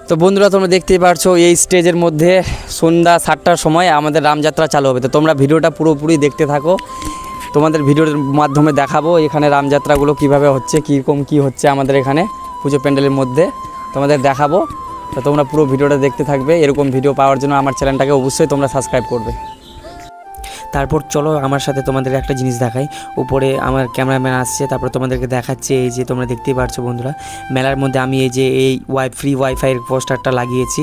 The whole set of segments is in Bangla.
তো বন্ধুরা তোমরা দেখতেই পারছো এই স্টেজের মধ্যে সন্ধ্যা 7টার সময় আমাদের রামযাত্রা চালু হবে। তো তোমরা ভিডিওটা পুরোপুরি দেখতে থাকো, তোমাদের ভিডিওর মাধ্যমে দেখাবো এখানে রামযাত্রাগুলো কীভাবে হচ্ছে, কীরকম কী হচ্ছে আমাদের এখানে পুজো প্যান্ডেলের মধ্যে তোমাদের দেখাবো। তো তোমরা পুরো ভিডিওটা দেখতে থাকবে। এরকম ভিডিও পাওয়ার জন্য আমার চ্যানেলটাকে অবশ্যই তোমরা সাবস্ক্রাইব করবে। তারপর চলো আমার সাথে তোমাদের একটা জিনিস দেখাই। উপরে আমার ক্যামেরাম্যান আসছে, তারপর তোমাদেরকে দেখাচ্ছে। এই যে তোমরা দেখতেই পারছো বন্ধুরা, মেলার মধ্যে আমি এই যে এই ফ্রি ওয়াইফাইয়ের পোস্টারটা লাগিয়েছি,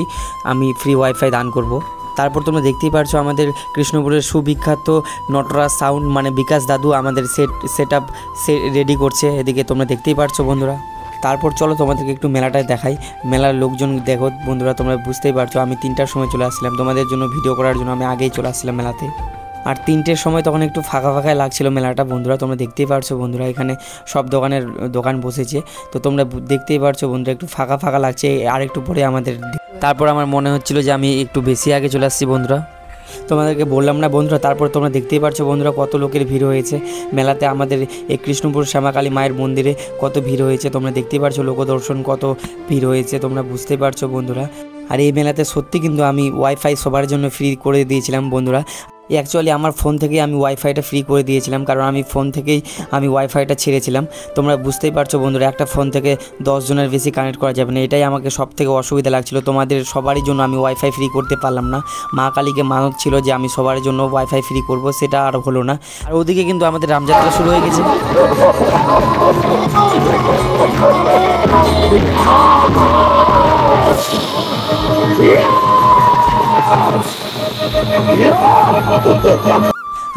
আমি ফ্রি ওয়াইফাই দান করব। তারপর তোমরা দেখতেই পারছো আমাদের কৃষ্ণপুরের সুবিখ্যাত নটরাজ সাউন্ড মানে বিকাশ দাদু আমাদের সেট আপ রেডি করছে, এদিকে তোমরা দেখতেই পারছো বন্ধুরা। তারপর চলো তোমাদেরকে একটু মেলাটায় দেখাই। মেলার লোকজন দেখো বন্ধুরা, তোমরা বুঝতেই পারছো আমি 3টার সময় চলে আসছিলাম তোমাদের জন্য ভিডিও করার জন্য। আমি আগেই চলে আসছিলাম মেলাতে, আর 3টের সময় তখন একটু ফাঁকা ফাঁকাই লাগছিল মেলাটা বন্ধুরা। তোমরা দেখতেই পারছো বন্ধুরা এখানে সব দোকান বসেছে। তো তোমরা দেখতেই পারছো বন্ধুরা একটু ফাঁকা ফাঁকা লাগছে। আর একটু পরে আমাদের তারপর আমার মনে হচ্ছিল যে আমি একটু বেশি আগে চলে আসছি বন্ধুরা, তোমাদেরকে বললাম না বন্ধুরা। তারপর তোমরা দেখতেই পারছো বন্ধুরা কত লোকের ভিড় হয়েছে মেলাতে। আমাদের এই কৃষ্ণপুর শ্যামাকালী মায়ের মন্দিরে কত ভিড় হয়েছে তোমরা দেখতেই পারছো, লোকদর্শন কত ভিড় হয়েছে তোমরা বুঝতেই পারছো বন্ধুরা। আর এই মেলাতে সত্যি কিন্তু আমি ওয়াইফাই সবার জন্য ফ্রি করে দিয়েছিলাম বন্ধুরা। অ্যাকচুয়ালি আমার ফোন থেকেই আমি ওয়াইফাইটা ফ্রি করে দিয়েছিলাম, কারণ আমি ফোন থেকেই আমি ওয়াইফাইটা ছেড়েছিলাম। তোমরা বুঝতেই পারছো বন্ধুরা একটা ফোন থেকে 10 জনের বেশি কানেক্ট করা যাবে না, এটাই আমাকে সব থেকে অসুবিধা লাগছিল। তোমাদের সবারই জন্য আমি ওয়াইফাই ফ্রি করতে পারলাম না। মা কালীকে মানত ছিল যে আমি সবার জন্য ওয়াইফাই ফ্রি করব, সেটা আর হলো না। আর ওদিকে কিন্তু আমাদের রামযাত্রা শুরু হয়ে গেছে।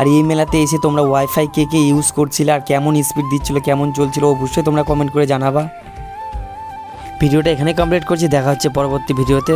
আর এই মেলাতে এসে তোমরা ওয়াইফাই কে কে ইউজ করছিলে আর কেমন স্পিড দিচ্ছিল, কেমন চলছিল অবশ্যই তোমরা কমেন্ট করে জানাবা। ভিডিওটা এখানে কমপ্লিট করছি, দেখা হচ্ছে পরবর্তী ভিডিওতে।